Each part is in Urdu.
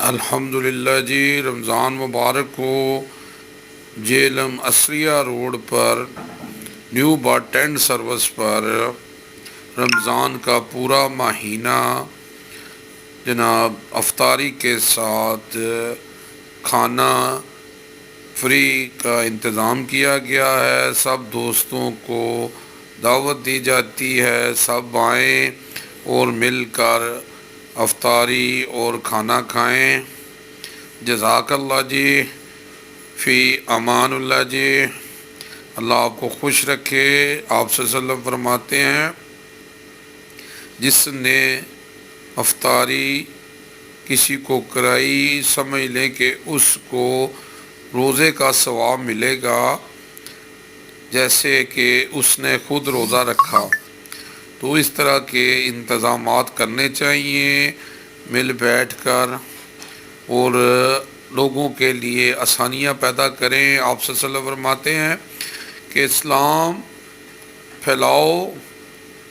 الحمدللہ جی، رمضان مبارک کو جیلم اسریہ روڈ پر نیو بس اسٹینڈ سروس پر رمضان کا پورا مہینہ جناب افطاری کے ساتھ کھانا فری کا انتظام کیا گیا ہے۔ سب دوستوں کو دعوت دی جاتی ہے، سب آئیں اور مل کر افطاری اور کھانا کھائیں۔ جزاک اللہ جی، فی امان اللہ جی، اللہ آپ کو خوش رکھے۔ آپ صلی اللہ علیہ وسلم فرماتے ہیں جس نے افطاری کسی کو کرائی، سمجھ لیں کہ اس کو روزے کا ثواب ملے گا جیسے کہ اس نے خود روزہ رکھا۔ تو اس طرح کے انتظامات کرنے چاہیے مل بیٹھ کر، اور لوگوں کے لیے آسانیاں پیدا کریں۔ آپ صلی اللہ علیہ وسلم فرماتے ہیں کہ اسلام پھیلاؤ،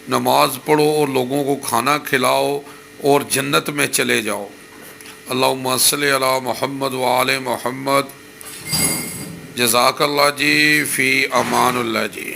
نماز پڑھو اور لوگوں کو کھانا کھلاؤ اور جنت میں چلے جاؤ۔ اللہم صلی علی محمد وآل محمد۔ جزاک اللہ جی، فی امان اللہ جی۔